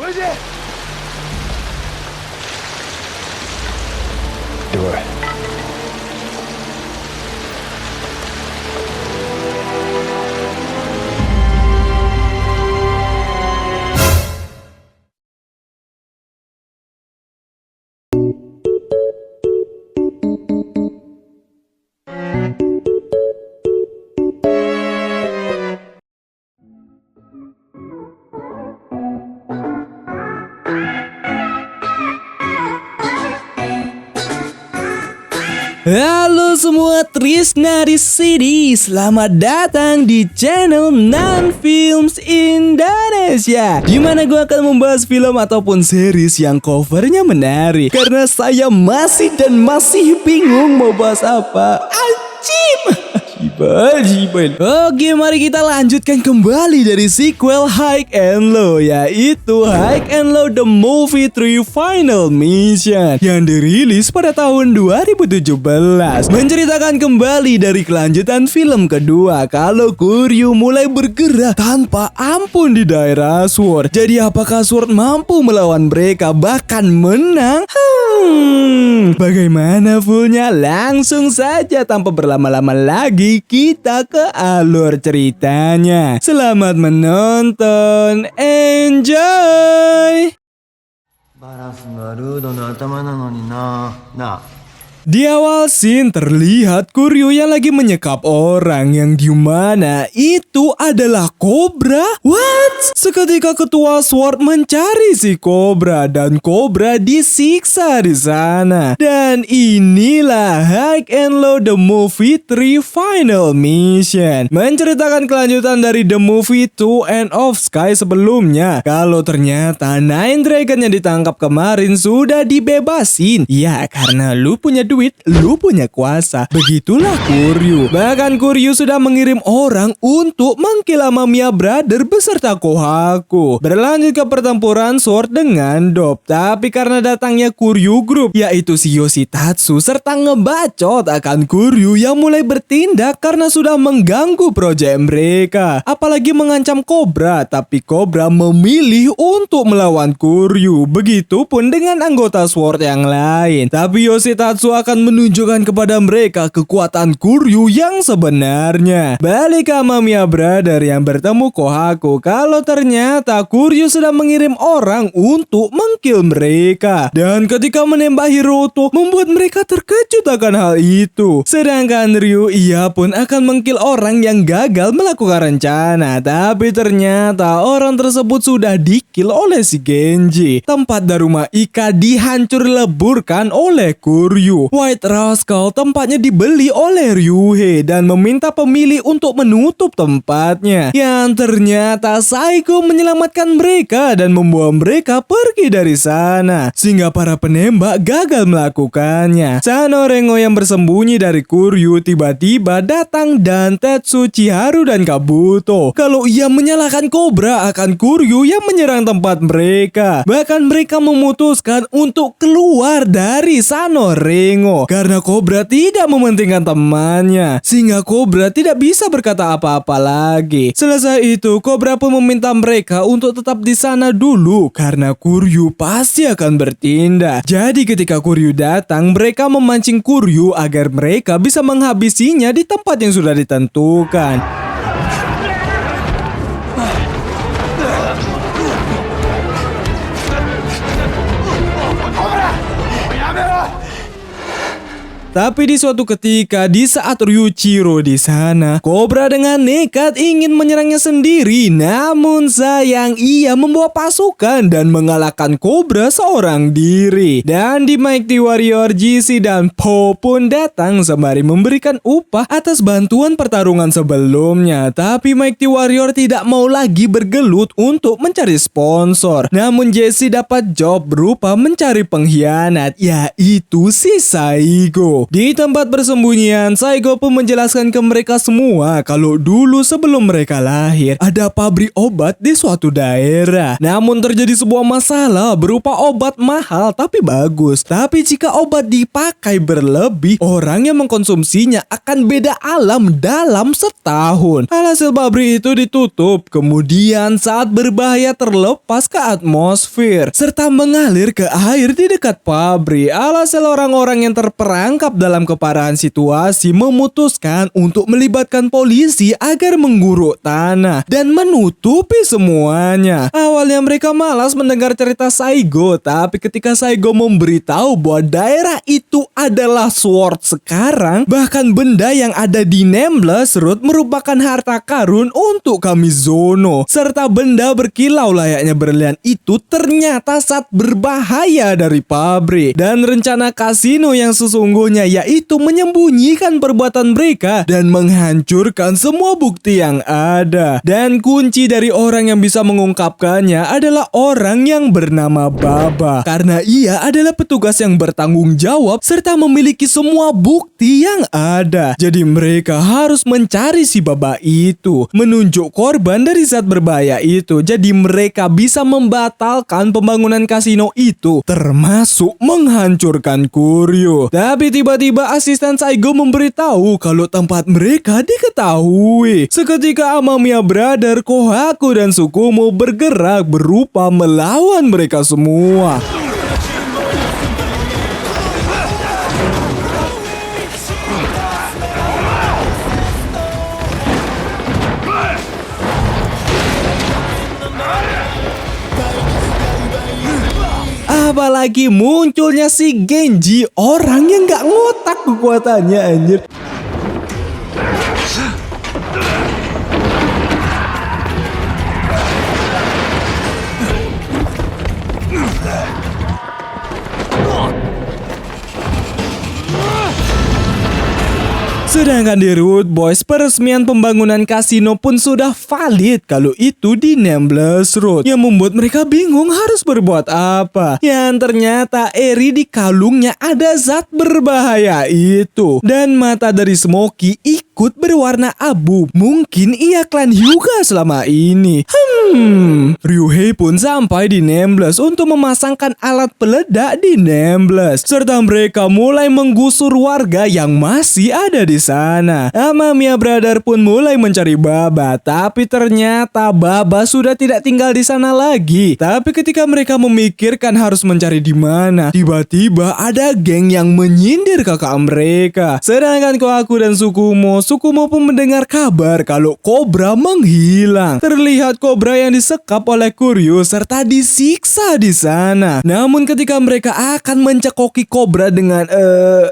Do it. Halo semua Trisna di sini, selamat datang di channel Nan Films Indonesia, di mana gue akan membahas film ataupun series yang covernya menarik. Karena saya masih bingung mau bahas apa. Anjim. Jibal. Oke, mari kita lanjutkan kembali dari sequel High and Low, yaitu High and Low The Movie 3 Final Mission yang dirilis pada tahun 2017, menceritakan kembali dari kelanjutan film kedua kalau Kuryu mulai bergerak tanpa ampun di daerah Sword. Jadi apakah Sword mampu melawan mereka bahkan menang? Bagaimana fullnya? Langsung saja tanpa berlama-lama lagi kita ke alur ceritanya. Selamat menonton, enjoy! バランスがルードの頭なのにな。Di awal scene terlihat Kuryu yang lagi menyekap orang yang dimana itu adalah Cobra. What? Seketika ketua Sword mencari si Cobra dan Cobra disiksa di sana. Dan inilah High and Low The Movie 3 Final Mission, menceritakan kelanjutan dari The Movie 2 End of Sky sebelumnya. Kalau ternyata Nine Dragon yang ditangkap kemarin sudah dibebasin. Ya, karena lu punya duit, lu punya kuasa. Begitulah Kuryu. Bahkan Kuryu sudah mengirim orang untuk mengkill Amamiya Brother beserta Kohaku. Berlanjut ke pertempuran Sword dengan Dop. Tapi karena datangnya Kuryu Group, yaitu si Yoshitatsu, serta ngebacot akan Kuryu yang mulai bertindak karena sudah mengganggu proyek mereka. Apalagi mengancam Cobra, tapi Cobra memilih untuk melawan Kuryu. Begitupun dengan anggota Sword yang lain. Tapi Yoshitatsu akan menunjukkan kepada mereka kekuatan Kuryu yang sebenarnya. Balik ke Amamiya Brother yang bertemu Kohaku kalau ternyata Kuryu sudah mengirim orang untuk mengkill mereka. Dan ketika menembak Hiroto membuat mereka terkejut akan hal itu. Sedangkan Ryu, ia pun akan mengkill orang yang gagal melakukan rencana. Tapi ternyata orang tersebut sudah dikill oleh si Genji. Tempat Daruma Ika dihancur leburkan oleh Kuryu. White Rascal tempatnya dibeli oleh Ryuhei dan meminta pemilih untuk menutup tempatnya. Yang ternyata Saiko menyelamatkan mereka dan membawa mereka pergi dari sana, sehingga para penembak gagal melakukannya. Sanorengo yang bersembunyi dari Kuryu tiba-tiba datang dan Tetsu, Chiharu dan Kabuto kalau ia menyalahkan Cobra akan Kuryu yang menyerang tempat mereka. Bahkan mereka memutuskan untuk keluar dari Sanorengo karena Cobra tidak mementingkan temannya, sehingga Cobra tidak bisa berkata apa-apa lagi. Selesai itu, Cobra pun meminta mereka untuk tetap di sana dulu karena Kuryu pasti akan bertindak. Jadi ketika Kuryu datang, mereka memancing Kuryu agar mereka bisa menghabisinya di tempat yang sudah ditentukan. Tapi di suatu ketika, di saat Ryuichiro di sana, Cobra dengan nekat ingin menyerangnya sendiri. Namun sayang, ia membawa pasukan dan mengalahkan Cobra seorang diri. Dan di Mighty Warrior, GC dan Po pun datang sembari memberikan upah atas bantuan pertarungan sebelumnya. Tapi Mighty Warrior tidak mau lagi bergelut untuk mencari sponsor. Namun Jesse dapat job berupa mencari pengkhianat, yaitu si Saigo. Saigo. Di tempat persembunyian, Saigo pun menjelaskan ke mereka semua kalau dulu sebelum mereka lahir ada pabrik obat di suatu daerah. Namun terjadi sebuah masalah berupa obat mahal tapi bagus. Tapi jika obat dipakai berlebih, orang yang mengkonsumsinya akan beda alam dalam setahun. Alhasil pabrik itu ditutup. Kemudian saat berbahaya terlepas ke atmosfer serta mengalir ke air di dekat pabrik. Alhasil orang-orang yang terperangkap dalam keparahan situasi memutuskan untuk melibatkan polisi agar mengguruk tanah dan menutupi semuanya. Awalnya mereka malas mendengar cerita Saigo, tapi ketika Saigo memberitahu bahwa daerah itu adalah Sword sekarang, bahkan benda yang ada di Nameless Road merupakan harta karun untuk Kamizono, serta benda berkilau layaknya berlian itu ternyata zat berbahaya dari pabrik. Dan rencana kasino yang sesungguhnya yaitu menyembunyikan perbuatan mereka dan menghancurkan semua bukti yang ada. Dan kunci dari orang yang bisa mengungkapkannya adalah orang yang bernama Baba, karena ia adalah petugas yang bertanggung jawab serta memiliki semua bukti yang ada. Jadi mereka harus mencari si Baba itu, menunjuk korban dari zat berbahaya itu. Jadi mereka bisa membatalkan pembangunan kasino itu, termasuk menghancurkan Kuryo. Tapi tiba-tiba asisten Saigo memberitahu kalau tempat mereka diketahui. Seketika Amamiya Brother, Kohaku dan Tsukumo bergerak berupa melawan mereka semua. Apalagi munculnya si Genji, orang yang gak ngotak kekuatannya anjir. Sedangkan di Root Boys, peresmian pembangunan kasino pun sudah valid kalau itu di Nameless Road, yang membuat mereka bingung harus berbuat apa. Yang ternyata Eri di kalungnya ada zat berbahaya itu, dan mata dari Smokey ikut berwarna abu. Mungkin ia klan Hyuga selama ini. Ryuhei pun sampai di Nameless untuk memasangkan alat peledak di Nameless, serta mereka mulai menggusur warga yang masih ada di sana. Amamiya Brother pun mulai mencari Baba, tapi ternyata Baba sudah tidak tinggal di sana lagi. Tapi ketika mereka memikirkan harus mencari di mana, tiba-tiba ada geng yang menyindir kakak mereka. Sedangkan Kohaku dan Tsukumo pun mendengar kabar kalau Cobra menghilang. Terlihat Cobra yang disekap oleh Kuryo serta disiksa di sana. Namun ketika mereka akan mencekoki Cobra dengan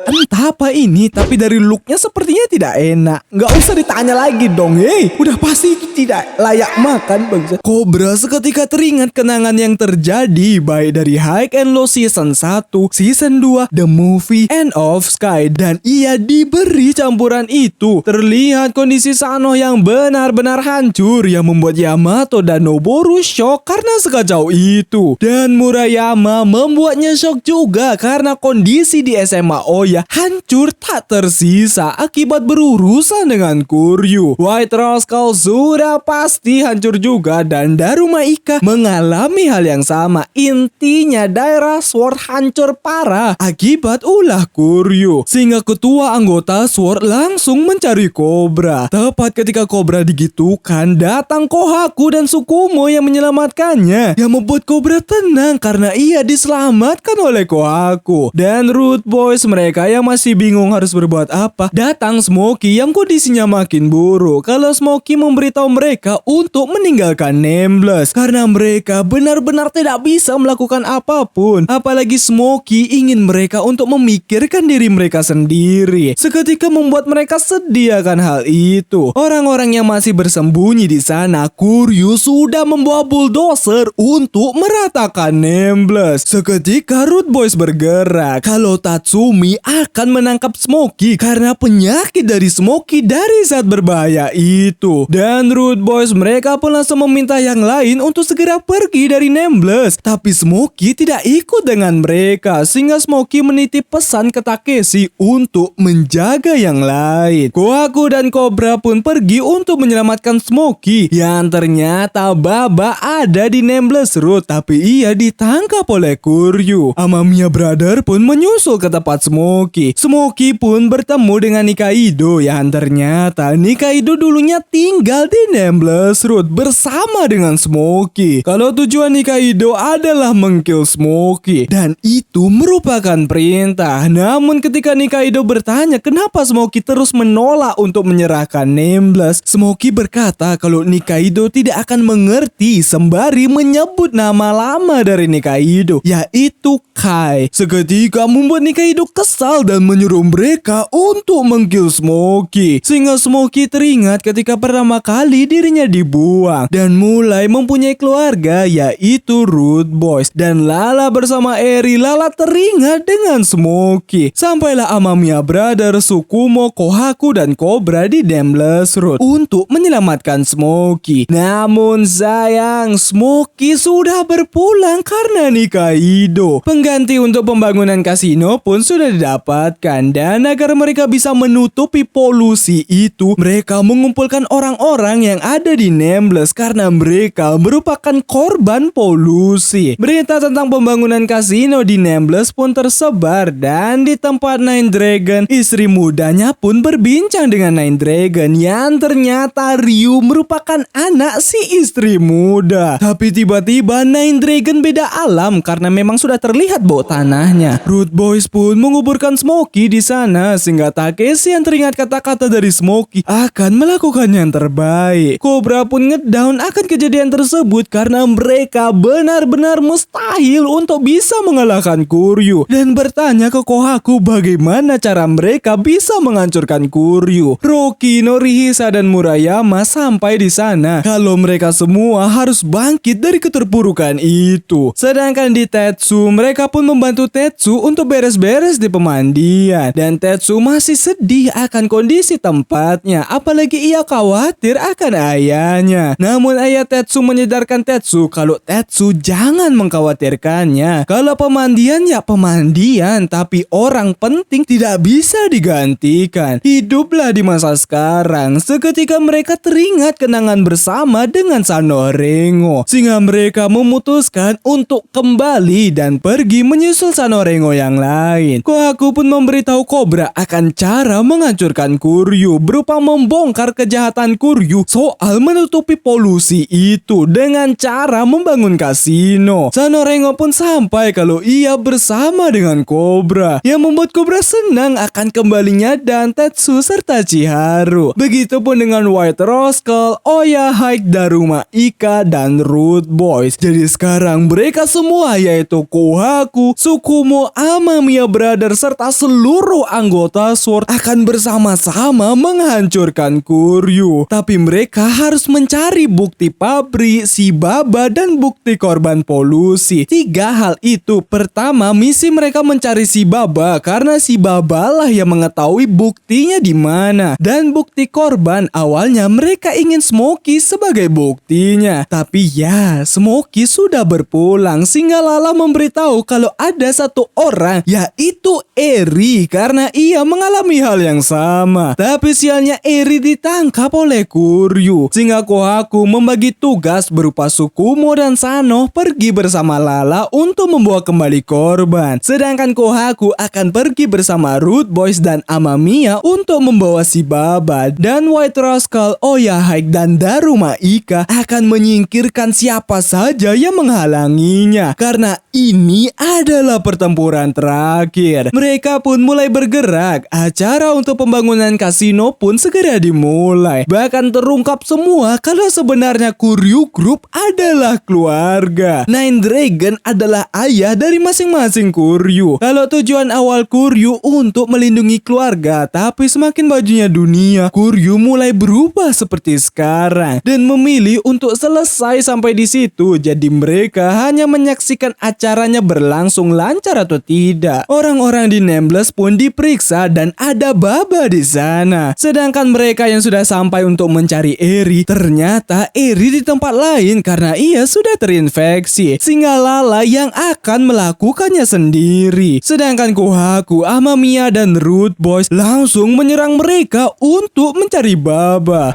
entah apa ini, tapi dari looknya sepertinya tidak enak. Nggak usah ditanya lagi dong, udah pasti itu tidak layak makan bangsa. Cobra seketika teringat kenangan yang terjadi baik dari High and Low Season 1, Season 2, The Movie, End of Sky, dan ia diberi campuran itu. Terlihat kondisi Sano yang benar-benar hancur yang membuat Yamato dan Noboru shock karena sekacau itu. Dan Murayama membuatnya shock juga karena kondisi di SMA Oya hancur tak tersisa akibat berurusan dengan Kuryu. White Rose Skull sudah pasti hancur juga, dan Daruma Ika mengalami hal yang sama. Intinya daerah Sword hancur parah akibat ulah Kuryu, sehingga ketua anggota Sword langsung mencari Cobra. Tepat ketika Cobra digitukan, datang Kohaku dan Tsukumo yang menyelamatkannya, yang membuat Cobra tenang karena ia diselamatkan oleh Kohaku. Dan Root Boys, mereka yang masih bingung harus berbuat apa, datang Smokey yang kondisinya makin buruk. Kalau Smokey memberitahu mereka untuk meninggalkan Nameless karena mereka benar-benar tidak bisa melakukan apapun. Apalagi Smokey ingin mereka untuk memikirkan diri mereka sendiri. Seketika membuat mereka sedih menyediakan hal itu. Orang-orang yang masih bersembunyi di sana, Kuryu sudah membawa bulldozer untuk meratakan Nameless. Seketika Root Boys bergerak kalau Tatsumi akan menangkap Smokey karena penyakit dari Smokey dari zat berbahaya itu. Dan Root Boys mereka pun langsung meminta yang lain untuk segera pergi dari Nameless. Tapi Smokey tidak ikut dengan mereka sehingga Smokey menitip pesan ke Takeshi untuk menjaga yang lain. Kohaku dan Cobra pun pergi untuk menyelamatkan Smokey yang ternyata Baba ada di Nameless Road tapi ia ditangkap oleh Kuryu. Amamiya Brother pun menyusul ke tempat Smokey. Smokey pun bertemu dengan Nikaido yang ternyata Nikaido dulunya tinggal di Nameless Road bersama dengan Smokey. Kalau tujuan Nikaido adalah mengkill Smokey dan itu merupakan perintah. Namun ketika Nikaido bertanya kenapa Smokey terus menolak untuk menyerahkan Nameless, Smokey berkata kalau Nikaido tidak akan mengerti sembari menyebut nama lama dari Nikaido, yaitu Kai. Seketika membuat Nikaido kesal dan menyuruh mereka untuk mengkill Smokey. Sehingga Smokey teringat ketika pertama kali dirinya dibuang dan mulai mempunyai keluarga yaitu Root Boys. Dan Lala bersama Eri, Lala teringat dengan Smokey. Sampailah Amamiya Brother, Tsukumo, Kohaku dan Cobra di Nameless Road untuk menyelamatkan Smokey. Namun sayang, Smokey sudah berpulang karena Nikaido. Pengganti untuk pembangunan kasino pun sudah didapatkan dan agar mereka bisa menutupi polusi itu, mereka mengumpulkan orang-orang yang ada di Nameless karena mereka merupakan korban polusi. Berita tentang pembangunan kasino di Nameless pun tersebar dan di tempat Nine Dragon, istri mudanya pun berbincang dengan Nine Dragon yang ternyata Ryu merupakan anak si istri muda. Tapi tiba-tiba Nine Dragon beda alam karena memang sudah terlihat bau tanahnya. Root Boys pun menguburkan Smokey di sana sehingga Takeshi yang teringat kata-kata dari Smokey akan melakukan yang terbaik. Cobra pun ngedown akan kejadian tersebut karena mereka benar-benar mustahil untuk bisa mengalahkan Kuryu dan bertanya ke Kohaku bagaimana cara mereka bisa menghancurkan Kuryu. Rocky, Norihisa dan Murayama sampai di sana kalau mereka semua harus bangkit dari keterpurukan itu. Sedangkan di Tetsu, mereka pun membantu Tetsu untuk beres-beres di pemandian dan Tetsu masih sedih akan kondisi tempatnya, apalagi ia khawatir akan ayahnya. Namun ayah Tetsu menyadarkan Tetsu kalau Tetsu jangan mengkhawatirkannya. Kalau pemandian ya pemandian, tapi orang penting tidak bisa digantikan. Hiduplah di masa sekarang. Seketika mereka teringat kenangan bersama dengan Sanorengo sehingga mereka memutuskan untuk kembali dan pergi menyusul Sanorengo yang lain. Kohaku pun memberitahu Cobra akan cara menghancurkan Kuryu berupa membongkar kejahatan Kuryu soal menutupi polusi itu dengan cara membangun kasino. Sanorengo pun sampai kalau ia bersama dengan Cobra yang membuat Cobra senang akan kembalinya dan Tetsu serta Chiharu. Begitupun dengan White Rascal, Oya Hike, Daruma Ika dan Root Boys. Jadi sekarang mereka semua yaitu Kohaku, Tsukumo, Amamiya Brother serta seluruh anggota SWORD akan bersama-sama menghancurkan Kuryu. Tapi mereka harus mencari bukti pabrik, si Baba dan bukti korban polusi. 3 hal itu. Pertama, misi mereka mencari si Baba karena si Baba lah yang mengetahui buktinya di mana. Dan bukti korban awalnya mereka ingin Smokey sebagai buktinya. Tapi ya, Smokey sudah berpulang sehingga Lala memberitahu kalau ada satu orang yaitu Eri karena ia mengalami hal yang sama. Tapi sialnya Eri ditangkap oleh Kuryu sehingga Kohaku membagi tugas berupa Tsukumo dan Sano pergi bersama Lala untuk membawa kembali korban. Sedangkan Kohaku akan pergi bersama Root Boys dan Amamiya untuk membawa si Baba. Dan White Rascal, Oya Hike dan Daruma Ika akan menyingkirkan siapa saja yang menghalanginya karena ini adalah pertempuran terakhir. Mereka pun mulai bergerak. Acara untuk pembangunan kasino pun segera dimulai. Bahkan terungkap semua kalau sebenarnya Kuryu Group adalah keluarga. Nine Dragon adalah ayah dari masing-masing Kuryu. Kalau tujuan awal Kuryu untuk melindungi keluarga, tapi semakin bajunya dunia, Kuryu mulai berubah seperti sekarang dan memilih untuk selesai sampai di situ. Jadi mereka hanya menyaksikan acaranya berlangsung lancar atau tidak. Orang-orang di Nameless pun diperiksa dan ada Baba di sana. Sedangkan mereka yang sudah sampai untuk mencari Eri, ternyata Eri di tempat lain karena ia sudah terinfeksi. Sehingga Lala yang akan melakukannya sendiri. Sedangkan Kohaku, Amamiya dan Root Boys langsung menyerang mereka untuk mencari Baba.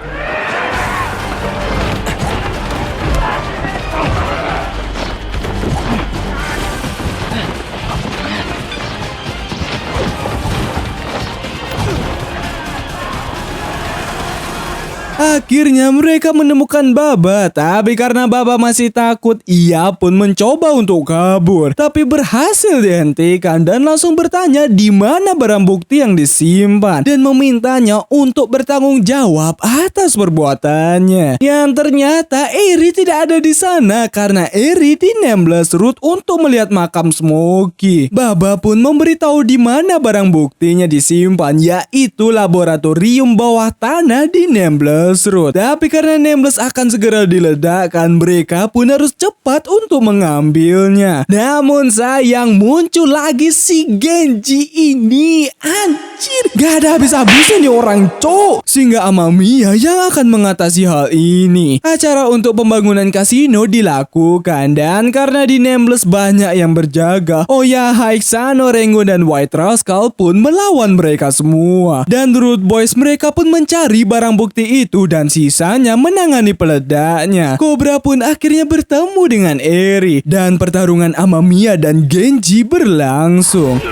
Akhirnya mereka menemukan Baba, tapi karena Baba masih takut, ia pun mencoba untuk kabur, tapi berhasil dihentikan dan langsung bertanya di mana barang bukti yang disimpan dan memintanya untuk bertanggung jawab atas perbuatannya. Yang ternyata Eri tidak ada di sana karena Eri di Nameless Root untuk melihat makam Smokey. Baba pun memberitahu di mana barang buktinya disimpan, yaitu laboratorium bawah tanah di Nameless Root. Tapi karena Nameless akan segera diledakkan, mereka pun harus cepat untuk mengambilnya. Namun sayang, muncul lagi si Genji ini. Anjir, gak ada habis-habisnya nih orang, cok. Sehingga Amamiya yang akan mengatasi hal ini. Acara untuk pembangunan kasino dilakukan dan karena di Nameless banyak yang berjaga, Oya, Haixano, Rengo dan White Rascal pun melawan mereka semua. Dan Root Boys mereka pun mencari barang bukti itu dan sisanya menangani peledaknya. Cobra pun akhirnya bertemu dengan Eri dan pertarungan Amamiya dan Genji berlangsung.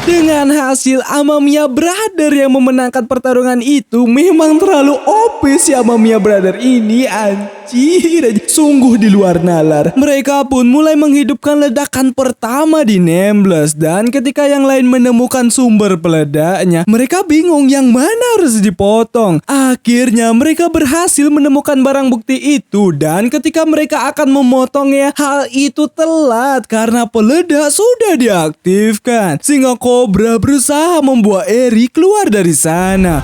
Dengan hasil Amamiya Brother yang memenangkan pertarungan itu, memang terlalu OP si Amamiya Brother ini, anjir, sungguh di luar nalar. Mereka pun mulai menghidupkan ledakan pertama di Nameless dan ketika yang lain menemukan sumber peledaknya, mereka bingung yang mana harus dipotong. Akhirnya mereka berhasil menemukan barang bukti itu dan ketika mereka akan memotongnya, hal itu telat karena peledak sudah diaktifkan. Sehingga Cobra berusaha membawa Eri keluar dari sana.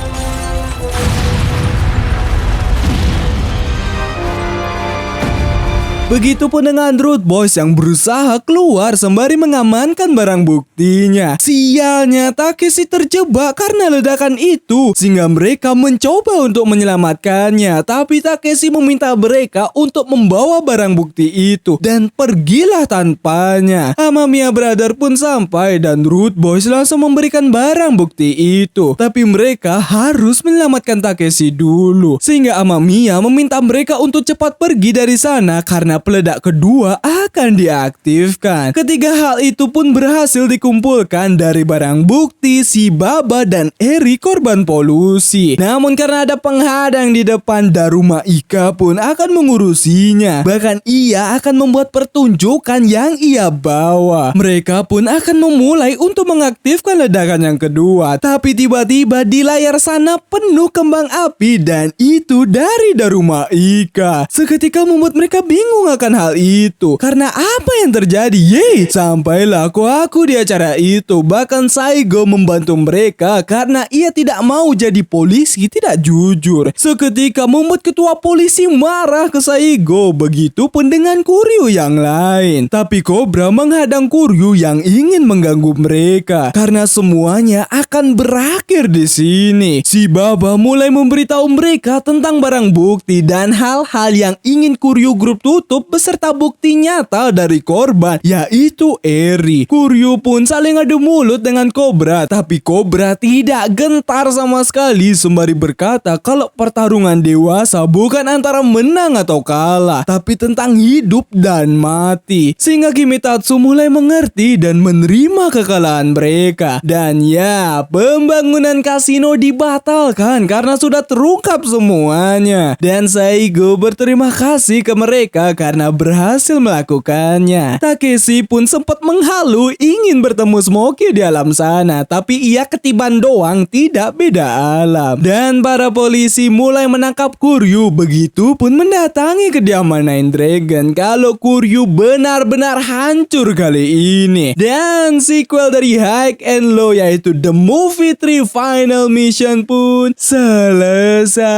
Begitupun dengan Root Boys yang berusaha keluar sembari mengamankan barang buktinya. Sialnya, Takeshi terjebak karena ledakan itu, sehingga mereka mencoba untuk menyelamatkannya. Tapi Takeshi meminta mereka untuk membawa barang bukti itu dan pergilah tanpanya. Amamiya Brother pun sampai dan Root Boys langsung memberikan barang bukti itu. Tapi mereka harus menyelamatkan Takeshi dulu, sehingga Amamiya meminta mereka untuk cepat pergi dari sana karena peledak kedua akan diaktifkan. Ketiga hal itu pun berhasil dikumpulkan dari barang bukti si Baba dan Eri korban polusi. Namun karena ada penghadang di depan, Daruma Ika pun akan mengurusinya. Bahkan ia akan membuat pertunjukan yang ia bawa. Mereka pun akan memulai untuk mengaktifkan ledakan yang kedua. Tapi tiba-tiba di layar sana penuh kembang api dan itu dari Daruma Ika. Seketika membuat mereka bingung akan hal itu. Karena apa yang terjadi? Yeay, sampailah Kohaku di acara itu. Bahkan Saigo membantu mereka karena ia tidak mau jadi polisi tidak jujur. Seketika membuat ketua polisi marah ke Saigo. Begitupun dengan Kuryu yang lain. Tapi Cobra menghadang Kuryu yang ingin mengganggu mereka karena semuanya akan berakhir di sini. Si Baba mulai memberitahu mereka tentang barang bukti dan hal-hal yang ingin Kuryu Group tutup hidup beserta bukti nyata dari korban, yaitu Eri. Kuryu pun saling adu mulut dengan Cobra, tapi Cobra tidak gentar sama sekali sembari berkata kalau pertarungan dewasa bukan antara menang atau kalah, tapi tentang hidup dan mati. Sehingga Kimitsu mulai mengerti dan menerima kekalahan mereka. Dan ya, pembangunan kasino dibatalkan karena sudah terungkap semuanya. Dan Saigo berterima kasih ke mereka karena berhasil melakukannya. Takeshi pun sempat menghalu ingin bertemu Smokey di alam sana, tapi ia ketiban doang, tidak beda alam. Dan para polisi mulai menangkap Kuryu, begitu pun mendatangi kediaman Nine Dragon kalau Kuryu benar-benar hancur kali ini. Dan sequel dari High and Low yaitu The Movie 3 Final Mission pun selesai.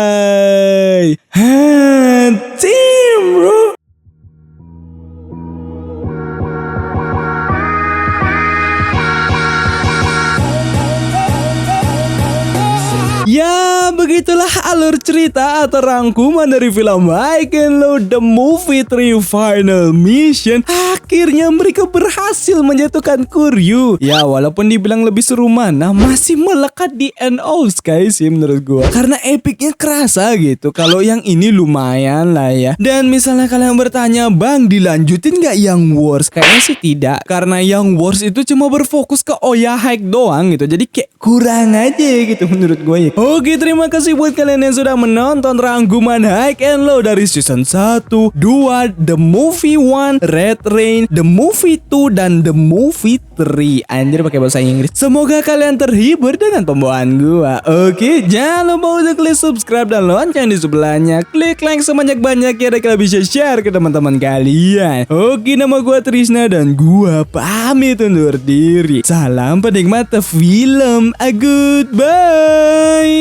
Team bro. Ya, begitulah alur cerita atau rangkuman dari film High and Low The Movie 3 Final Mission. Akhirnya mereka berhasil menjatuhkan Kuryu. Ya, walaupun dibilang lebih seru mana, masih melekat di NO Sky sih menurut gua. Karena epicnya kerasa gitu. Kalau yang ini lumayan lah ya. Dan misalnya kalian bertanya, Bang, dilanjutin gak yang Wars? Kayaknya sih tidak. Karena yang Wars itu cuma berfokus ke Oya Hike doang gitu. Jadi kayak kurang aja gitu menurut gue ya. Oke, terima kasih buat kalian yang sudah menonton rangkuman High and Low dari season 1, 2, The Movie 1, Red Rain, The Movie 2, dan The Movie 3. Anjir pakai bahasa Inggris. Semoga kalian terhibur dengan pembawaan gua. Oke, jangan lupa untuk klik subscribe dan lonceng di sebelahnya. Klik like sebanyak-banyak ya, dan kalian bisa share ke teman-teman kalian. Oke, nama gua Trisna dan gua pamit undur diri. Salam penikmat film. Goodbye.